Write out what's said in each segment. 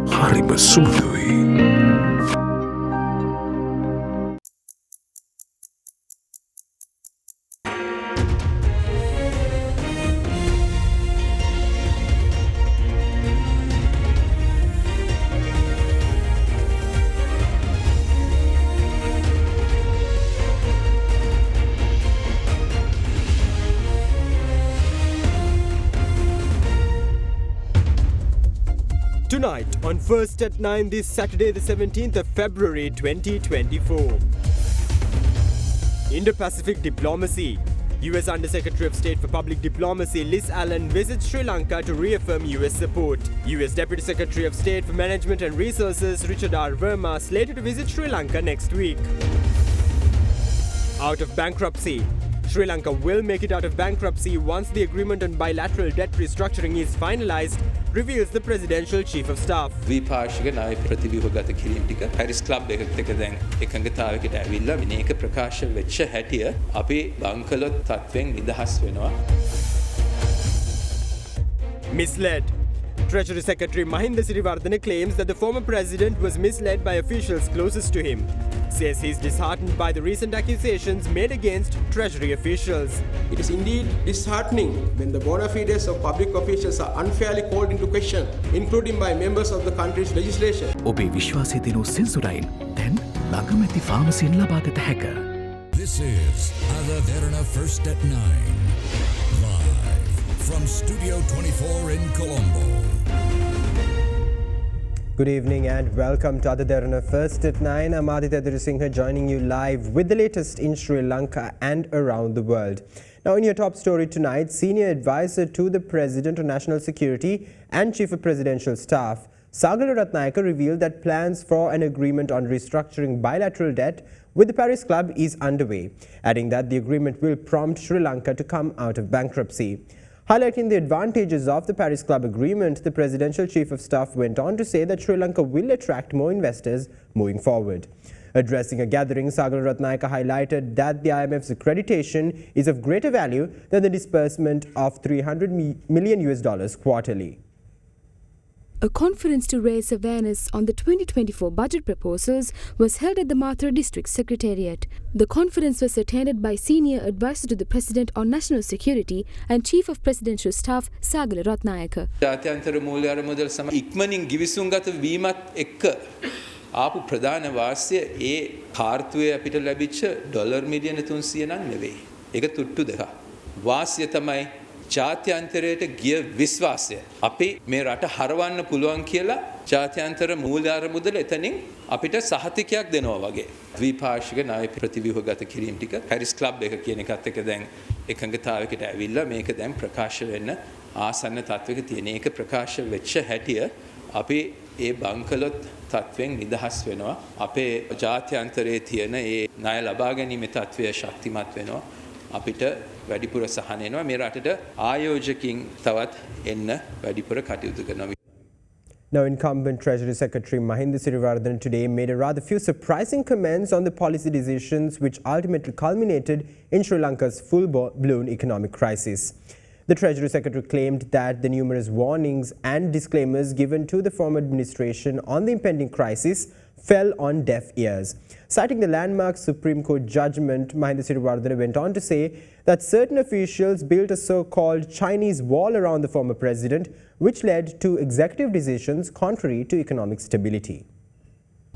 හරිම සුමුදුයි. Tonight on First at 9 this Saturday the 17th of February 2024. Indo-Pacific diplomacy. US Under-Secretary of State for Public Diplomacy Liz Allen visits Sri Lanka to reaffirm US support. US Deputy Secretary of State for Management and Resources Richard R. Verma slated to visit Sri Lanka next week. Out of bankruptcy. Sri Lanka will make it out of bankruptcy once the agreement on bilateral debt restructuring is finalized, reveals the presidential chief of staff. ද්විපාර්ශ්වික ණය ප්‍රතිව්‍යුහගත කිරීම ටික Paris club එකත් එක්ක දැන් එකඟතාවයකට ඇවිල්ලා මේක ප්‍රකාශ වෙච්ච හැටිය අපි බංකලොත් තත්වෙන් නිදහස් වෙනවා. Misled. Treasury Secretary Mahinda Siriwardana claims that the former president was misled by officials closest to him. Says he's disheartened by the recent accusations made against Treasury officials. It is indeed disheartening when the bona fides of public officials are unfairly called into question, including by members of the country's legislature. ඔබේ විශ්වාසය දෙනු සෙන්සුරයින් දැන් ළඟමැති ෆාමසියෙන් ලබාගත හැක. This is Derana First at 9. Live from Studio 24 in Colombo. Good evening and welcome to Derana First at 9. I'm Aditya Durasinghe joining you live with the latest in Sri Lanka and around the world. Now in your top story tonight, Senior Advisor to the President on National Security and Chief of Presidential Staff, Sagala Ratnayaka revealed that plans for an agreement on restructuring bilateral debt with the Paris Club is underway, adding that the agreement will prompt Sri Lanka to come out of bankruptcy. Highlighting the advantages of the Paris Club agreement, the presidential chief of staff went on to say that Sri Lanka will attract more investors moving forward. Addressing a gathering, Sagar Ratnayaka highlighted that the IMF's accreditation is of greater value than the disbursement of $300 million quarterly. A conference to raise awareness on the 2024 budget proposals was held at the Mathura District Secretariat. The conference was attended by Senior Advisor to the President on National Security and Chief of Presidential Staff Sagala Ratnayaka. ජාත්‍යන්තර මූල්‍ය අරමුදල් සම ඉක්මනින් ගිවිසුම්ගත වීමත් එක්ක ආපු ප්‍රධාන වාසිය ඒ කාර්තුවේ අපිට ලැබිච්ච ඩොලර් මිලියන 300 නම් නෙවෙයි. ඒක තුට්ටු දෙකක්. වාසිය තමයි ජාත්‍යන්තරයට ගිය විශ්වාසය. අපි මේ රට හරවන්න පුළුවන් කියලා ජාත්‍යන්තර මූල්‍ය අරමුදල එතනින් අපිට සහතිකයක් දෙනවා වගේ. ද්විපාර්ශ්වික ණය ප්‍රතිව්‍යුහගත කිරීම ටික පැරිස් ක්ලබ් එක කියන එකත් එක්ක දැන් එකඟතාවයකට ඇවිල්ලා මේක දැන් ප්‍රකාශ වෙන්න ආසන්න තත්වයක තියෙන. ඒක ප්‍රකාශ වෙච්ච හැටිය අපි ඒ බංකලොත් තත්වෙන් නිදහස් වෙනවා. අපේ ජාත්‍යන්තරයේ තියෙන ඒ ණය ලබා ගැනීමේ තත්වය ශක්තිමත් වෙනවා. අපිට වැඩිපුර සහන එනවා. මේ රටට ආයෝජකින් තවත් එන්න වැඩිපුර කටයුතු කරනවා. Now, incumbent Treasury Secretary Mahinda Siriwardana today made a rather few surprising comments on the policy decisions which ultimately culminated in Sri Lanka's full-blown economic crisis. The Treasury Secretary claimed that the numerous warnings and disclaimers given to the former administration on the impending crisis fell on deaf ears. Citing the landmark Supreme Court judgment, Mahinda Siriwardana went on to say that certain officials built a so-called Chinese wall around the former president, which led to executive decisions contrary to economic stability.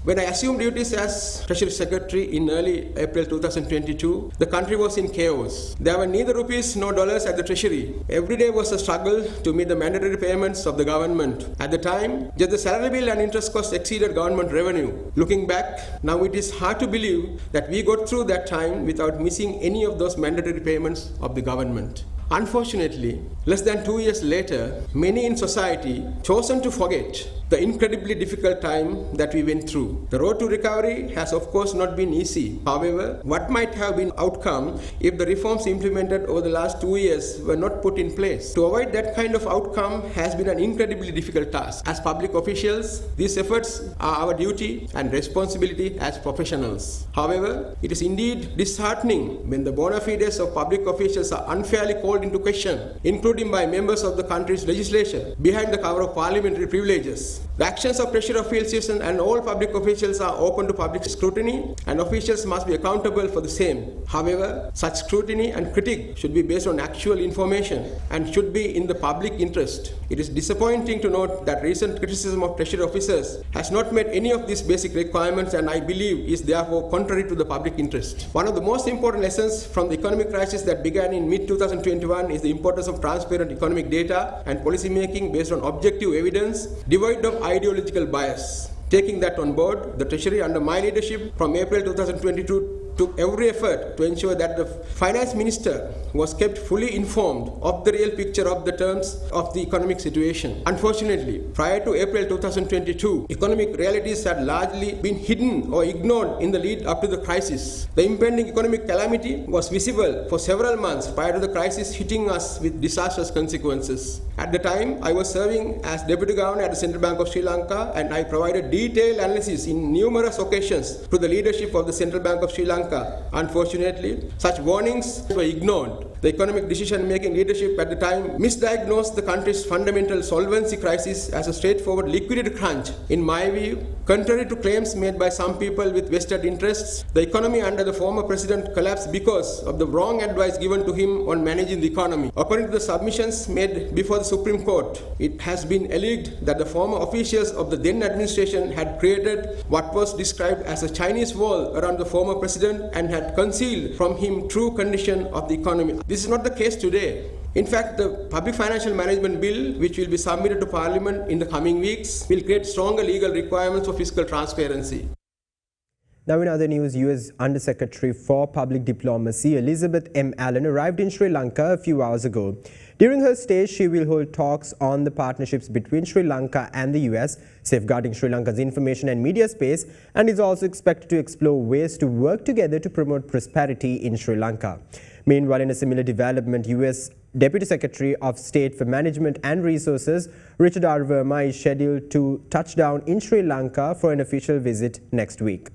When I assumed duties as Treasury Secretary in early April 2022, the country was in chaos. There were neither rupees nor dollars at the Treasury. Every day was a struggle to meet the mandatory payments of the government. At the time, just the salary bill and interest costs exceeded government revenue. Looking back, now it is hard to believe that we got through that time without missing any of those mandatory payments of the government. Unfortunately, less than 2 years later, many in society chosen to forget the incredibly difficult time that we went through. The road to recovery has of course not been easy. However, what might have been outcome if the reforms implemented over the last 2 years were not put in place? To avoid that kind of outcome has been an incredibly difficult task. As public officials, these efforts are our duty and responsibility as professionals. However, it is indeed disheartening when the bona fides of public officials are unfairly called into question, including by members of the country's legislature, behind the cover of parliamentary privileges. The actions of Treasury officials and all public officials are open to public scrutiny, and officials must be accountable for the same. However, such scrutiny and critique should be based on actual information and should be in the public interest. It is disappointing to note that recent criticism of Treasury officers has not met any of these basic requirements, and I believe is therefore contrary to the public interest. One of the most important lessons from the economic crisis that began in mid-2021 is the importance of transparent economic data and policy making based on objective evidence, devoid of ideological bias. Taking that on board, the Treasury under my leadership from April 2022 took every effort to ensure that the Finance Minister was kept fully informed of the real picture of the terms of the economic situation. Unfortunately, prior to April 2022, economic realities had largely been hidden or ignored in the lead up to the crisis. The impending economic calamity was visible for several months prior to the crisis hitting us with disastrous consequences. At the time, I was serving as Deputy Governor at the Central Bank of Sri Lanka, and I provided detailed analysis in numerous occasions to the leadership of the Central Bank of Sri Lanka. Unfortunately, such warnings were ignored. The economic decision-making leadership at the time misdiagnosed the country's fundamental solvency crisis as a straightforward liquidity crunch. In my view, contrary to claims made by some people with vested interests, the economy under the former president collapsed because of the wrong advice given to him on managing the economy. According to the submissions made before the Supreme Court, it has been alleged that the former officials of the then administration had created what was described as a Chinese wall around the former president and had concealed from him true condition of the economy. This is not the case today. In fact, the Public Financial Management Bill, which will be submitted to Parliament in the coming weeks, will create stronger legal requirements for fiscal transparency. Now in other news, US Undersecretary for Public Diplomacy Elizabeth M. Allen arrived in Sri Lanka a few hours ago. During her stay, she will hold talks on the partnerships between Sri Lanka and the US, safeguarding Sri Lanka's information and media space, and is also expected to explore ways to work together to promote prosperity in Sri Lanka. Meanwhile, in a similar development, US Deputy Secretary of State for Management and Resources Richard R. Verma is scheduled to touch down in Sri Lanka for an official visit next week.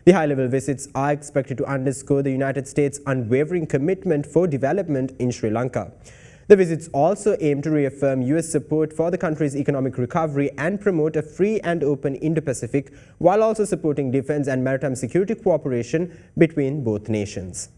The high-level visits are expected to underscore the United States' unwavering commitment for development in Sri Lanka. The visits also aim to reaffirm US support for the country's economic recovery and promote a free and open Indo-Pacific, while also supporting defense and maritime security cooperation between both nations.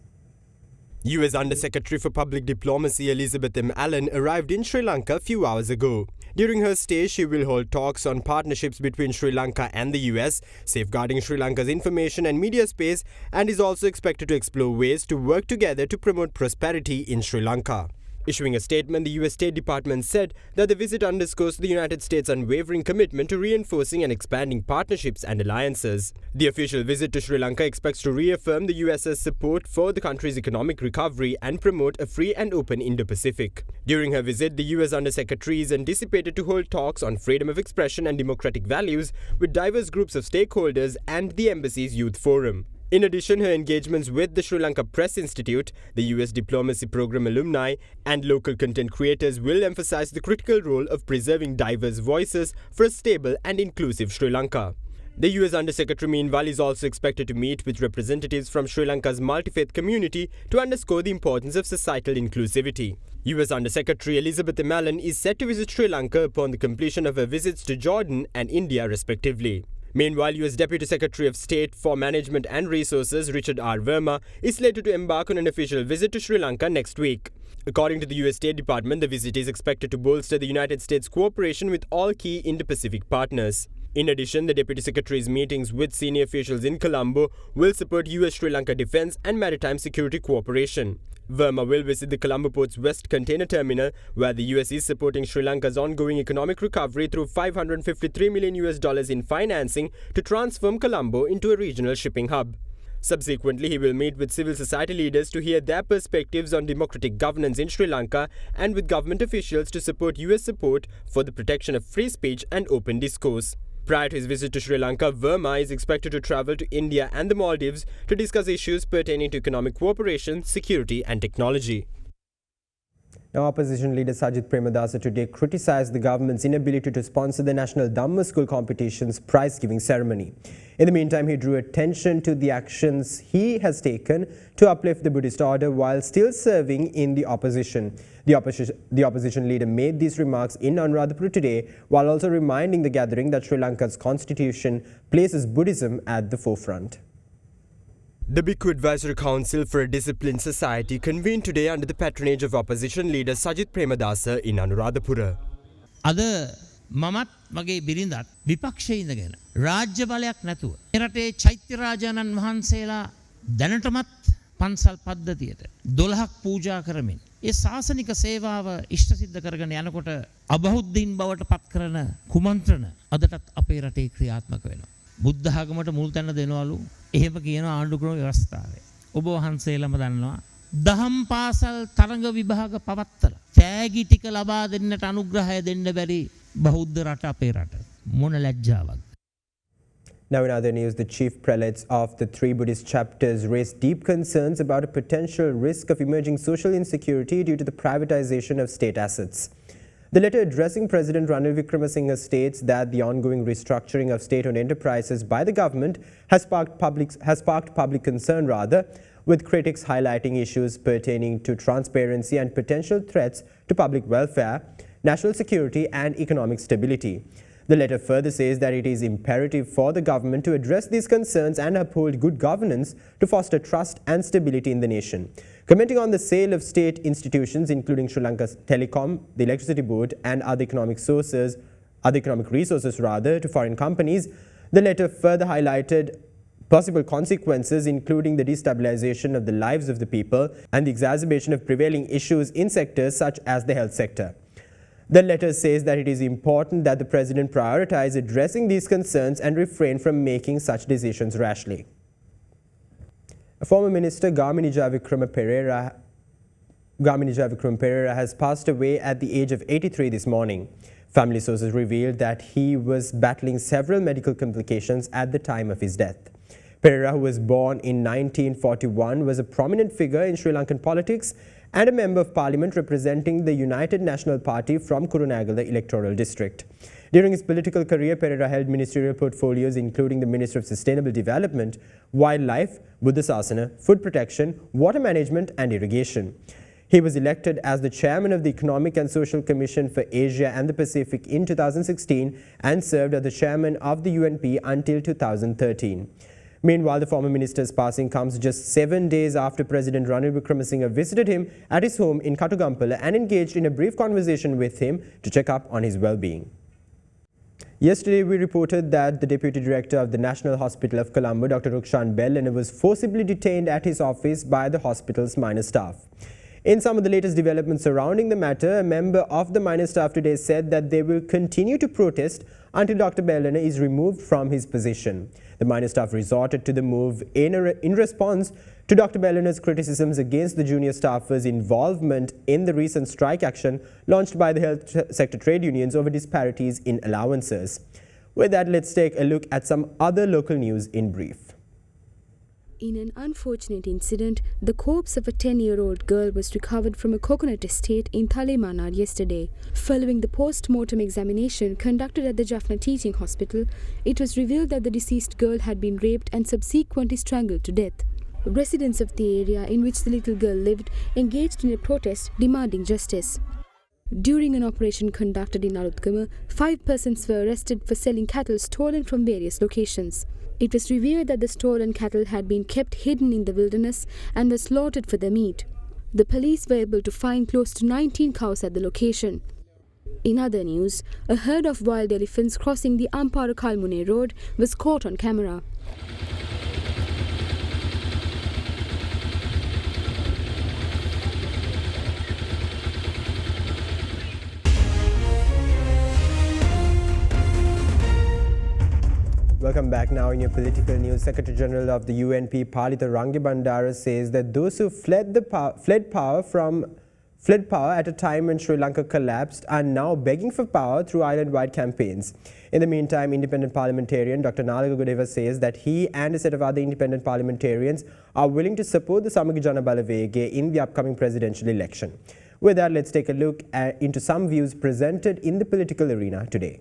US Undersecretary for Public Diplomacy Elizabeth M. Allen arrived in Sri Lanka a few hours ago. During her stay, she will hold talks on partnerships between Sri Lanka and the US, safeguarding Sri Lanka's information and media space, and is also expected to explore ways to work together to promote prosperity in Sri Lanka. Issuing a statement, the US State Department said that the visit underscores the United States' unwavering commitment to reinforcing and expanding partnerships and alliances. The official visit to Sri Lanka expects to reaffirm the US's support for the country's economic recovery and promote a free and open Indo-Pacific. During her visit, the US Undersecretary is anticipated to hold talks on freedom of expression and democratic values with diverse groups of stakeholders and the embassy's youth forum. In addition, her engagements with the Sri Lanka Press Institute, the US Diplomacy Program alumni, and local content creators will emphasize the critical role of preserving diverse voices for a stable and inclusive Sri Lanka. The US Undersecretary, meanwhile, is also expected to meet with representatives from Sri Lanka's multi-faith community to underscore the importance of societal inclusivity. US Undersecretary Elizabeth M. Allen is set to visit Sri Lanka upon the completion of her visits to Jordan and India, respectively. Meanwhile, US Deputy Secretary of State for Management and Resources Richard R. Verma is slated to embark on an official visit to Sri Lanka next week. According to the US State Department, the visit is expected to bolster the United States' cooperation with all key Indo-Pacific partners. In addition, the Deputy Secretary's meetings with senior officials in Colombo will support US-Sri Lanka defense and maritime security cooperation. Verma will visit the Colombo Port's West Container Terminal, where the US is supporting Sri Lanka's ongoing economic recovery through $553 million in financing to transform Colombo into a regional shipping hub. Subsequently, he will meet with civil society leaders to hear their perspectives on democratic governance in Sri Lanka and with government officials to support US support for the protection of free speech and open discourse. Prior to his visit to Sri Lanka, Verma is expected to travel to India and the Maldives to discuss issues pertaining to economic cooperation, security and technology. Now, opposition leader Sajith Premadasa today criticised the government's inability to sponsor the National Dhamma School competition's prize-giving ceremony. In the meantime, he drew attention to the actions he has taken to uplift the Buddhist order while still serving in the opposition. The opposition leader made these remarks in Anuradhapura today, while also reminding the gathering that Sri Lanka's constitution places Buddhism at the forefront. The Bhikkhu Advisory Council for a Disciplined Society convened today under the patronage of opposition leader Sajith Premadasa in Anuradhapura. අද මමත් මගේ බිරිඳත් විපක්ෂයේ ඉඳගෙන රාජ්‍ය බලයක් නැතුව රටේ චෛත්‍ය රාජානන් වහන්සේලා දැනටමත් පන්සල් පද්ධතියට 12ක් පූජා කරමින් ඒ ශාසනික සේවාව ඉෂ්ට සිද්ධ කරගෙන යනකොට අබෞද්ධයින් බවට පත් කරන කුමන්ත්‍රණ අදටත් අපේ රටේ ක්‍රියාත්මක වෙනවා. බුද්ධ ආගමට මුල් තැන දෙනවලු. එහෙම කියන ආණ්ඩුක්‍රම ව්‍යවස්ථාවේ. ඔබ වහන්සේලම දන්නවා දහම් පාසල් තරඟ විභාග පවත්තලා තෑගි ටික ලබා දෙන්නට අනුග්‍රහය දෙන්න බැරි බෞද්ධ රට අපේ රට. මොන ලැජ්ජාවක්ද. Now in other news, the chief prelates of the three Buddhist chapters raised deep concerns about a potential risk of emerging social insecurity due to the privatization of state assets. The letter addressing President Ranil Wickremesinghe states that the ongoing restructuring of state-owned enterprises by the government has sparked public concern, with critics highlighting issues pertaining to transparency and potential threats to public welfare, national security and economic stability. The letter further says that it is imperative for the government to address these concerns and uphold good governance to foster trust and stability in the nation. Commenting on the sale of state institutions, including Sri Lanka's Telecom, the Electricity Board and other economic resources to foreign companies, the letter further highlighted possible consequences, including the destabilization of the lives of the people and the exacerbation of prevailing issues in sectors such as the health sector. The letter says that it is important that the President prioritize addressing these concerns and refrain from making such decisions rashly. Former Minister Gamini Jayavikrama Perera has passed away at the age of 83 this morning. Family sources revealed that he was battling several medical complications at the time of his death. Perera, who was born in 1941, was a prominent figure in Sri Lankan politics and a member of parliament representing the United National Party from Kurunegala electoral district. During his political career, Perera held ministerial portfolios including the Minister of Sustainable Development, Wildlife, Buddha Sasana, Food Protection, Water Management and Irrigation. He was elected as the chairman of the Economic and Social Commission for Asia and the Pacific in 2016 and served as the chairman of the UNP until 2013. Meanwhile, the former minister's passing comes just 7 days after President Ranil Wickremesinghe visited him at his home in Katugampala and engaged in a brief conversation with him to check up on his well-being. Yesterday, we reported that the Deputy Director of the National Hospital of Colombo, Dr. Rukshan Bellana, was forcibly detained at his office by the hospital's minor staff. In some of the latest developments surrounding the matter, a member of the minor staff today said that they will continue to protest until Dr. Bellana is removed from his position. The minor staff resorted to the move in response to Dr. Bellana's criticisms against the junior staffers' involvement in the recent strike action launched by the health sector trade unions over disparities in allowances. With that, let's take a look at some other local news in brief. In an unfortunate incident, the corpse of a 10-year-old girl was recovered from a coconut estate in Thalemanad yesterday. Following the post-mortem examination conducted at the Jaffna Teaching Hospital, it was revealed that the deceased girl had been raped and subsequently strangled to death. Residents of the area in which the little girl lived engaged in a protest demanding justice. During an operation conducted in Alutgama, 5 persons were arrested for selling cattle stolen from various locations. It was revealed that the stolen cattle had been kept hidden in the wilderness and were slaughtered for their meat. The police were able to find close to 19 cows at the location. In other news, a herd of wild elephants crossing the Ampara-Kalmune road was caught on camera. Welcome back. Now in your political news, Secretary General of the UNP, Palitha Rangibandara, says that those who fled power at a time when Sri Lanka collapsed are now begging for power through island-wide campaigns. In the meantime, independent parliamentarian Dr. Nalaka Gudeva says that he and a set of other independent parliamentarians are willing to support the Samagi Jana Balawege in the upcoming presidential election. With that, let's take a look into some views presented in the political arena today.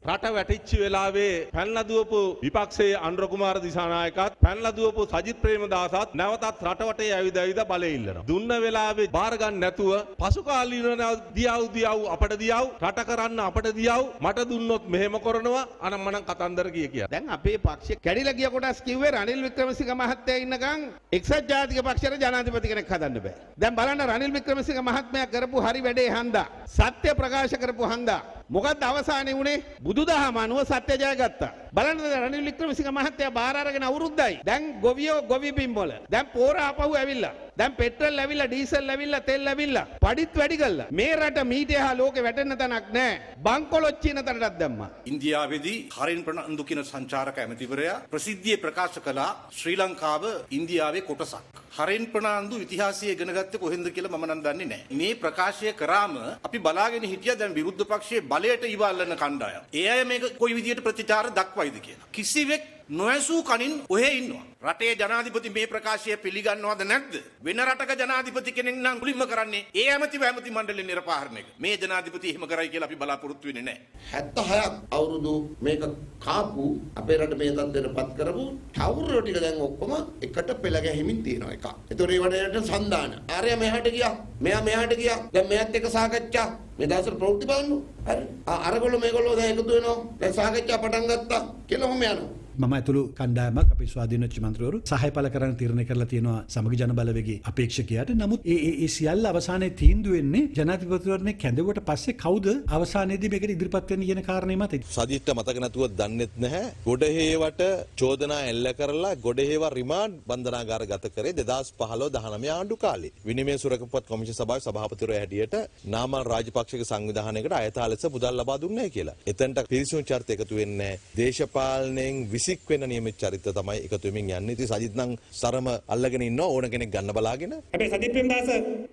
රට වැටිච්ච වෙලාවේ පැනලා දුවපු විපක්ෂයේ අනුර කුමාර දිසානායකත් පැනලා දුවපු සජිත් ප්‍රේමදාසත් නැවතත් රටවටේ ඇවිද බලය ඉල්ලනවා. දුන්න වෙලාවේ බාර ගන්න නැතුව පසුකාලීනව දියව් අපට දියව් රට කරන්න අපට දියව් මට දුන්නොත් මෙහෙම කරනවා අනම්මනම් කතන්දර කිය. දැන් අපේ පක්ෂය කැඩිලා ගිය කොටස් කිව්වේ රනිල් වික්‍රමසිංහ මහත්තයා ඉන්නකම් එක්සත් ජාතික පක්ෂයට ජනාධිපති කෙනෙක් හදන්න බෑ. දැන් බලන්න රනිල් වික්‍රමසිංහ මහත්මයා කරපු හරි වැඩේ හන්දා සත්‍ය ප්‍රකාශ කරපු හන්දා මොකක්ද අවසානයේ උනේ බුදුදහම අනුව සත්‍ය ජයගත්තා. බලන්න රනිල් වික්‍රමසිංහ මහත්තයා බාර අරගෙන අවුරුද්දයි. දැන් ගොවියෝ ගොවි බිම්වල. දැන් පෝර ආපහු ඇවිල්ලා. දැන් පෙට්‍රල් ඇවිල්ලා ඩීසල් ඇවිල්ලා තෙල් ඇවිල්ලා. පඩිත් වැඩි කළා. මේ රට මීට එහා ලෝකෙ වැටෙන්න තැනක් නැහැ. බංකොලොච්චින තැනටත් දැම්මා. ඉන්දියාවේදී හරින් ප්‍රනාන්දු කියන සංචාරක ඇමතිවරයා ප්‍රසිද්ධියේ ප්‍රකාශ කළා ශ්‍රී ලංකාව ඉන්දියාවේ කොටසක්. හරින් ප්‍රනාන්දු ඉතිහාසය ඉගෙන ගත්තේ කොහෙන්ද කියලා මම නම් දන්නේ නැහැ. මේ ප්‍රකාශය කරාම අපි බලාගෙන හිටියා දැන් විරුද්ධ පක්ෂයේ බලයට ඉවල්ලන කණ්ඩායම්. ඒ අය මේක කොයි විදියට ප්‍රතිචාර දක්වයිද කියලා. කිසිවෙක් නොඇසූ කනින් ඔහෙ ඉන්නවා. රටේ ජනාධිපති මේ ප්‍රකාශය පිළිගන්නවද නැද්ද? වෙන රටක ජනාධිපති කෙනෙක් නම් මුලින්ම කරන්නේ ඒ ඇමති මණ්ඩලයේ නිරපාහරණය. මේ ජනාධිපති එහෙම කරයි කියලා අපි බලාපොරොත්තු වෙන්නේ නැහැ. 76ක් අවුරුදු මේක කාපු අපේ රට මේ තත්ත්වයටපත් කරපු කවුරු ටික දැන් ඔක්කොම එකට පෙළ ගැහිමින් තියෙනවා එක. ඒතොර ඒ වඩේට සන්දාන. ආර්ය මෙහාට ගියා. මෙයා මෙහාට ගියා. දැන් මෙයත් එක්ක සාකච්ඡා. මේ දවස්වල ප්‍රවෘත්ති බලන්න. හරි. අරගොල්ලෝ මේගොල්ලෝ දැන් එකතු වෙනවා. දැන් සාකච්ඡා පටන් ගත්තා කියලා ඔහොම යනවා. මම ඇතුළු කණ්ඩායමක් අපේ ස්වාධීන මන්ත්‍රීවරු සහාය පළ කරන්න තීරණය කරලා තියෙනවා සමගි ජන බලවේගයේ අපේක්ෂකයාට. නමුත් ඒ සියල්ල අවසානයේ තීන්දුව වෙන්නේ ජනාධිපතිවරණේ කැඳවුවට පස්සේ කවුද අවසානයේදී මේකට ඉදිරිපත් වෙන්නේ කියන කාරණේ මත. සජිත්ට මතක නැතුව දන්නෙත් නැහැ. ගොඩහේවට චෝදනා එල්ල කරලා ගොඩහේව රිමාන්ඩ් බන්ධනාගාර ගත කරේ 2015-19 ආණ්ඩු කාලේ. විනිමය සුරකපත් කොමිෂන් සභාවේ සභාපතිවරයා හැටියට නාමල් රාජපක්ෂගේ සංවිධානයකට අයථා ලෙස මුදල් ලබා දුන්නේ නැහැ කියලා. එතනට පිරිසුදු චරිත එකතු වෙන්නේ නැහැ. දේශපාලනයෙන් සික් වෙන නියමිත චරිත තමයි එකතු වෙමින් යන්නේ. ඉතින් සජිත් නම් සරම අල්ලගෙන ඉන්නවා ඕන කෙනෙක් ගන්න බලාගෙන. හැබැයි සජිත් ප්‍රේමදාස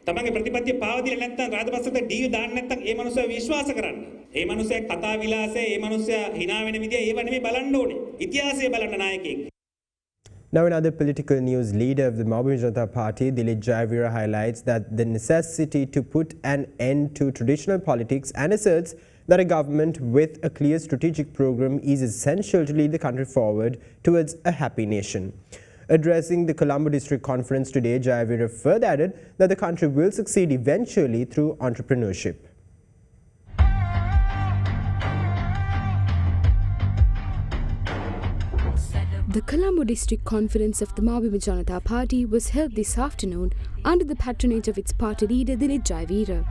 තමන්ගේ ප්‍රතිපත්තිය පාවතිලා නැත්නම් රාජපක්ෂට ඩීව් දාන්න නැත්නම් ඒ මනුස්සයා විශ්වාස කරන්න. ඒ මනුස්සයා කතා විලාසය, ඒ මනුස්සයා hina වෙන විදිය ඒව නෙමෙයි බලන්න ඕනේ. ඉතිහාසය බලන්න නායකයෙක්. Now, in other political news, leader of the Mahabima Janata Party, Dilip Jayavira, highlights that the necessity to put an end to traditional politics and asserts that a government with a clear strategic program is essential to lead the country forward towards a happy nation. Addressing the Colombo District Conference today, Jayavira further added that the country will succeed eventually through entrepreneurship. The Colombo District Conference of the Mahabima Janata Party was held this afternoon under the patronage of its party leader Dilip Jayavira.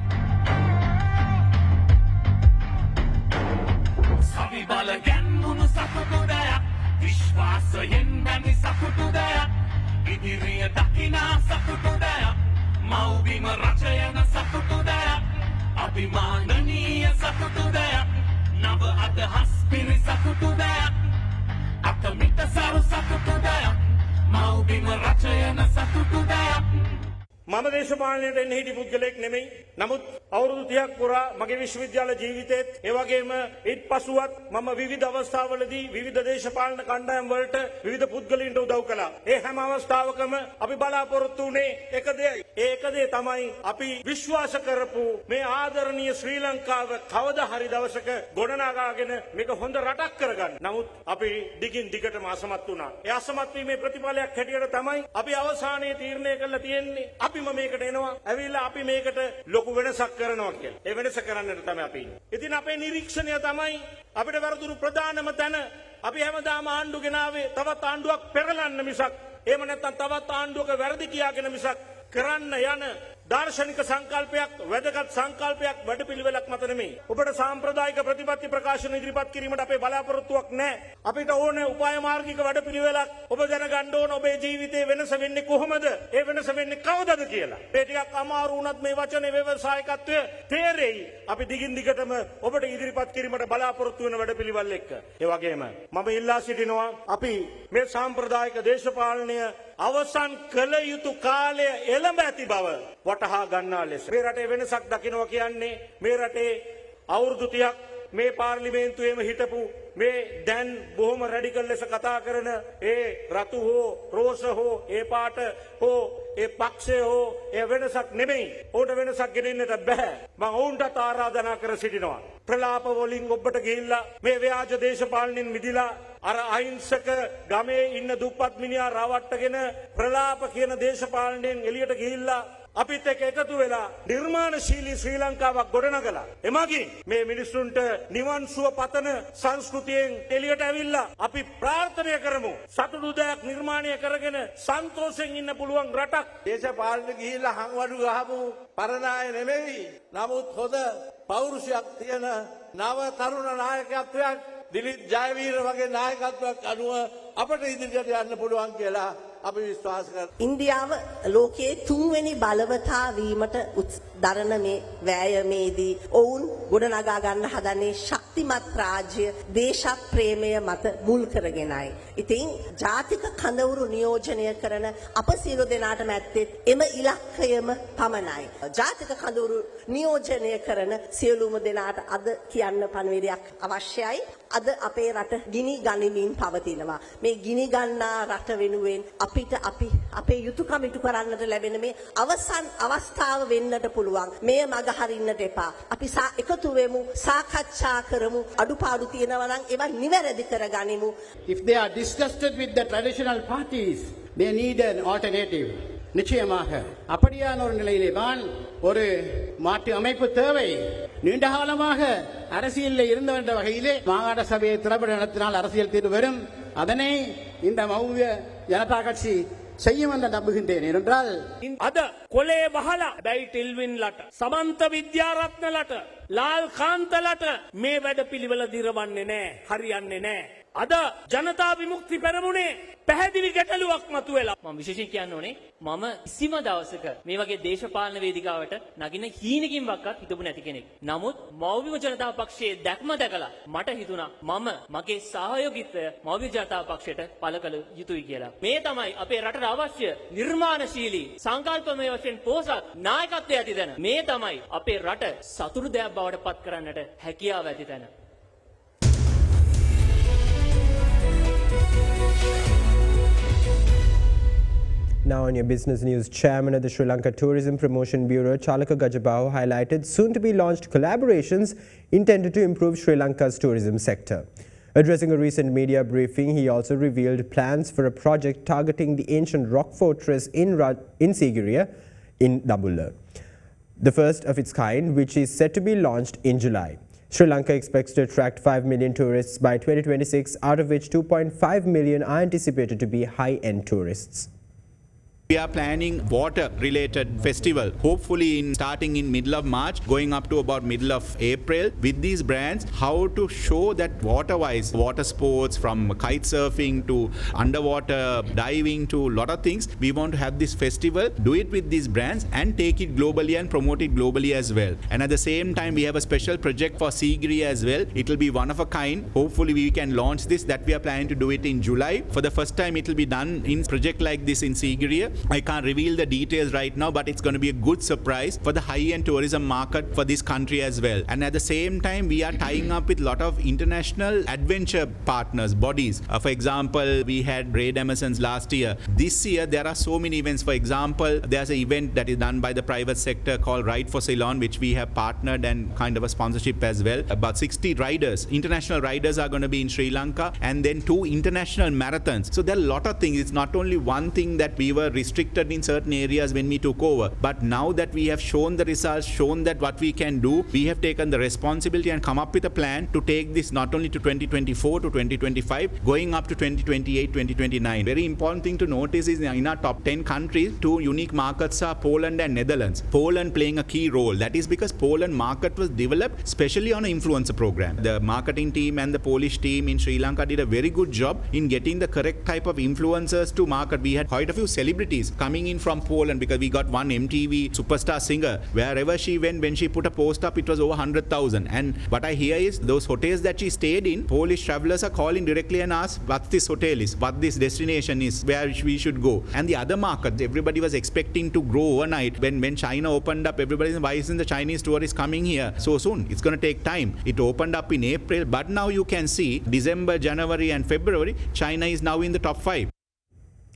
මම දේශපාලනයට එන්න හිටි පුද්ගලෙක් නෙමෙයි. නමුත් අවුරුදු 30ක් පුරා මගේ විශ්වවිද්‍යාල ජීවිතේත් ඒ වගේම ඊට පසුවත් මම විවිධ අවස්ථාවලදී විවිධ දේශපාලන කණ්ඩායම් වලට විවිධ පුද්ගලයින්ට උදව් කළා. ඒ හැම අවස්ථාවකම අපි බලාපොරොත්තු වුණේ එක දෙයයි. ඒ එක දෙය තමයි අපි විශ්වාස කරපු මේ ආදරණීය ශ්‍රී ලංකාව කවදා හරි දවසක ගොඩනගාගෙන මේක හොඳ රටක් කරගන්න. නමුත් අපි දිගින් දිගටම අසමත් වුණා. ඒ අසමත් වීමේ ප්‍රතිඵලයක් හැටියට තමයි අපි අවසානයේ තීරණය කළා තියෙන්නේ. අපිම මේකට එනවා. ඇවිල්ලා අපි මේකට ලොකු වෙනසක් කරනවා කියලා. ඒ වෙනස කරන්නට තමයි අපි ඉන්නේ. ඉතින් අපේ නිරීක්ෂණය තමයි අපිට වරදුරු ප්‍රධානම තැන අපි හැමදාම ආණ්ඩු ගෙනාවේ තවත් ආණ්ඩුවක් පෙරලන්න මිසක් එහෙම නැත්නම් තවත් ආණ්ඩුවක වැරදි කියාගෙන මිසක් කරන්න යන දාර්ශනික සංකල්පයක් වැදගත් සංකල්පයක් වැඩපිළිවෙලක් මත නෙමෙයි. ඔබට සාම්ප්‍රදායික ප්‍රතිපත්ති ප්‍රකාශන ඉදිරිපත් කිරීමට අපේ බලාපොරොත්තුවක් නැහැ. අපිට ඕනේ උපාය මාර්ගික වැඩපිළිවෙලක්. ඔබ දැනගන්න ඕන ඔබේ ජීවිතේ වෙනස වෙන්නේ කොහොමද? ඒ වෙනස වෙන්නේ කවදද කියලා. මේ ටිකක් අමාරු වුණත් මේ වචනේ ව්‍යවසායකත්වය තේරෙයි. අපි දිගින් දිගටම ඔබට ඉදිරිපත් කිරීමට බලාපොරොත්තු වෙන වැඩපිළිවෙල එක්ක. ඒ වගේම මම ඉල්ලා සිටිනවා අපි මේ සාම්ප්‍රදායික දේශපාලනය අවසන් කළ යුතු කාලය එළඹ ඇති බව වටහා ගන්නා ලෙස මේ රටේ වෙනසක් දකිනවා කියන්නේ මේ රටේ අවුරුදු 30ක් මේ පාර්ලිමේන්තුවේම හිටපු මේ දැන් බොහොම රැඩිකල් ලෙස කතා කරන ඒ රතු හෝ රෝස හෝ ඒ පාට හෝ ඒ පක්ෂය හෝ ඒ වෙනසක් නෙමෙයි. ඕට වෙනසක් ගෙනෙන්නට බෑ. මම ඔවුන්ටත් ආරාධනා කර සිටිනවා. ප්‍රලාප වලින් ඔබට ගිහිල්ලා මේ ව්‍යාජ දේශපාලනින් මිදිලා අර අහිංසක ගමේ ඉන්න දුප්පත් මිනිහා රවට්ටගෙන ප්‍රලාප කියන දේශපාලනයෙන් එළියට ගිහිල්ලා අපිත් එක්ක එකතු වෙලා නිර්මාණශීලී ශ්‍රී ලංකාවක් ගොඩනගලා එමගින් මේ මිනිස්සුන්ට නිවන් සුව පතන සංස්කෘතියෙන් එළියට ඇවිල්ලා අපි ප්‍රාර්ථනා කරමු සතුටු දෙයක් නිර්මාණය කරගෙන සන්තෝෂෙන් ඉන්න පුළුවන් රටක්. දේශපාලන ගිහිල්ලා හංවඩු ගහපු පරණාය නෙමෙයි. නමුත් හොඳ පෞරුෂයක් තියෙන නව තරුණ නායකත්වයක් දිලිත් ජයවීර වගේ නායකත්වයක් අනුව අපට ඉදිරියට යන්න පුළුවන් කියලා අපි විශ්වාස කරනවා. ඉන්දියාව ලෝකයේ තුන්වෙනි බලවතා වීමට දරන මේ වෑයමේදී ඔවුන් ගොඩනගා ගන්න හදන්නේ ශක්තිමත් රාජ්‍ය දේශප්‍රේමය මත මුල් කරගෙනයි. ඉතින් ජාතික කඳවුරු නියෝජනය කරන අප සියලු දෙනාටම ඇත්තෙත් එම ඉලක්කයම පමණයි. ජාතික කඳවුරු නියෝජනය කරන සියලුම දෙනාට අද කියන්න පණිවිඩයක් අවශ්‍යයි. අද අපේ රට ගිනි ගනිමින් පවතිනවා. මේ ගිනි ගන්නා රට වෙනුවෙන් අපිට අපේ යුතුයකම් ඉටු කරන්නට ලැබෙන මේ අවසන් අවස්ථාව වෙන්නට පුළුවන්. මේ මඟ හරින්නට එපා. අපි එකතු වෙමු, සාකච්ඡා කරමු. අඩුපාඩු තියෙනවා නම් ඒවා නිවැරදි කරගනිමු. If they are disgusted with the traditional parties, they need an alternative. நிச்சயமாக அப்படியான ஒரு நிலையிலே தான் ஒரு மாற்று அமைப்பு தேவை. நீண்ட காலமாக அரசியலில் இருந்த என்ற வகையிலே மாகாண சபையை திறப்பட நடத்தினால் அரசியல் தீர்வு வரும். அதனை இந்த மௌவிய ஜனதா கட்சி செய்யும் என்று நம்புகின்றேன். ஏனென்றால் අද කොලේ වහලා බැයි ටිල්වින්ලට සමන්ත විද්‍යාරත්නලට ලාල් කාන්තලට මේ වැඩ පිළිවෙල දිරවන්නේ නැහැ, හරියන්නේ නැහැ. අද ජනතා විමුක්ති පෙරමුණේ පැහැදිලි ගැටලුවක් මතුවෙලා මම විශේෂයෙන් කියන්න ඕනේ මම කිසිම දවසක මේ වගේ දේශපාලන වේදිකාවට නගින හීනකින්වත් හිතපු නැති කෙනෙක්. නමුත් මෞර්ය ජනතා පක්ෂයේ දැක්ම දැකලා මට හිතුණා මම මගේ සහයෝගීත්වය මෞර්ය ජනතා පක්ෂයට පළ කළ යුතුයි කියලා. මේ තමයි අපේ රටට අවශ්‍ය නිර්මාණශීලී සංකල්පමය වශයෙන් පෝසත් නායකත්වය ඇති තැන. මේ තමයි අපේ රට සතුරු දෙයක් බවට පත් කරන්නට හැකියාව ඇති තැන. Now on your business news, Chairman of the Sri Lanka Tourism Promotion Bureau, Chalaka Gajabahu, highlighted soon-to-be-launched collaborations intended to improve Sri Lanka's tourism sector. Addressing a recent media briefing, he also revealed plans for a project targeting the ancient rock fortress in Sigiriya in Dambulla, the first of its kind, which is set to be launched in July. Sri Lanka expects to attract 5 million tourists by 2026, out of which 2.5 million are anticipated to be high-end tourists. We are planning water-related festival, hopefully starting in middle of March, going up to about middle of April. With these brands, how to show that water-wise, water sports from kite surfing to underwater diving to a lot of things. We want to have this festival, do it with these brands and take it globally and promote it globally as well. And at the same time, we have a special project for Sigiri as well. It will be one of a kind. Hopefully, we can launch this. That we are planning to do it in July. For the first time, it will be done in project like this in Sigiri. I can't reveal the details right now, but it's going to be a good surprise for the high-end tourism market for this country as well. And at the same time, we are tying up with a lot of international adventure partners, bodies. For example, we had Ray Emerson's last year. This year, there are so many events. For example, there's an event that is done by the private sector called Ride for Ceylon, which we have partnered and kind of a sponsorship as well. About 60 riders, international riders are going to be in Sri Lanka, and then 2 international marathons. So there are a lot of things. It's not only one thing that we were restricted in certain areas when we took over, but now that we have shown the results, shown that what we can do, we have taken the responsibility and come up with a plan to take this not only to 2024 to 2025, going up to 2028, 2029. Very important thing to notice is in our top 10 countries, 2 unique markets are Poland and Netherlands. Poland playing a key role. That is because Poland market was developed specially on an influencer program. The marketing team and the Polish team in Sri Lanka did a very good job in getting the correct type of influencers to market. We had quite a few celebrities celebrities coming in from Poland, because we got one MTV superstar singer. Wherever she went, when she put a post up, it was over 100,000. And what I hear is those hotels that she stayed in, Polish travelers are calling directly and ask what this hotel is, what this destination is, where we should go. And the other market, everybody was expecting to grow overnight. When China opened up, everybody said, why isn't the Chinese tourists coming here so soon? It's going to take time. It opened up in April, but now you can see December, January and February, China is now in the top 5.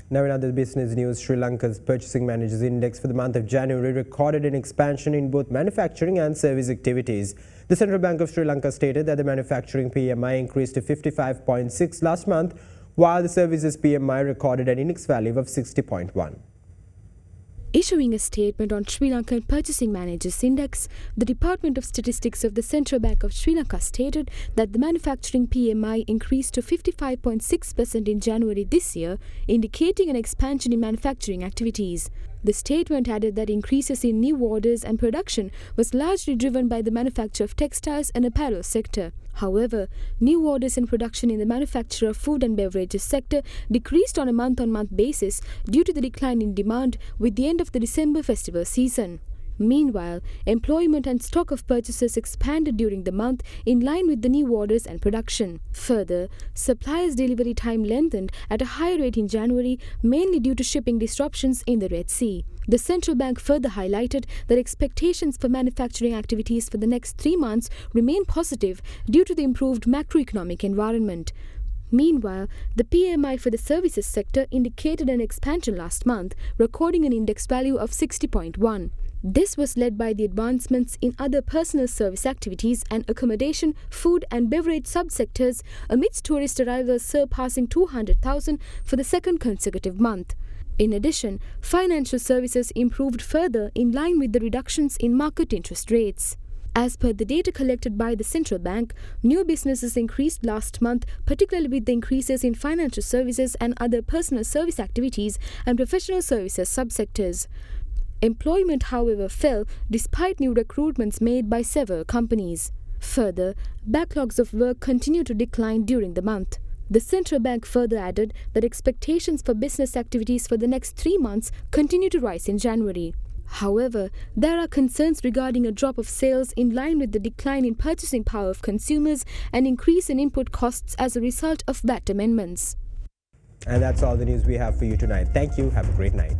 Now in other business news, Sri Lanka's Purchasing Managers Index for the month of January recorded an expansion in both manufacturing and service activities. The Central Bank of Sri Lanka stated that the manufacturing PMI increased to 55.6 last month, while the services PMI recorded an index value of 60.1. Issuing a statement on Sri Lankan Purchasing Managers Index, the Department of Statistics of the Central Bank of Sri Lanka stated that the manufacturing PMI increased to 55.6% in January this year, indicating an expansion in manufacturing activities. The statement added that increases in new orders and production was largely driven by the manufacture of textiles and apparel sector. However, new orders and production in the manufacture of food and beverages sector decreased on a month-on-month basis due to the decline in demand with the end of the December festival season. Meanwhile, employment and stock of purchases expanded during the month in line with the new orders and production. Further, suppliers' delivery time lengthened at a higher rate in January, mainly due to shipping disruptions in the Red Sea. The central bank further highlighted that expectations for manufacturing activities for the next 3 months remain positive due to the improved macroeconomic environment. Meanwhile, the PMI for the services sector indicated an expansion last month, recording an index value of 60.1. This was led by the advancements in other personal service activities and accommodation, food and beverage subsectors amidst tourist arrivals surpassing 200,000 for the second consecutive month. In addition, financial services improved further in line with the reductions in market interest rates. As per the data collected by the central bank, new businesses increased last month, particularly with the increases in financial services and other personal service activities and professional services subsectors. Employment, however, fell despite new recruitments made by several companies. Further, backlogs of work continued to decline during the month. The central bank further added that expectations for business activities for the next 3 months continue to rise in January. However, there are concerns regarding a drop of sales in line with the decline in purchasing power of consumers and increase in input costs as a result of VAT amendments. And that's all the news we have for you tonight. Thank you. Have a great night.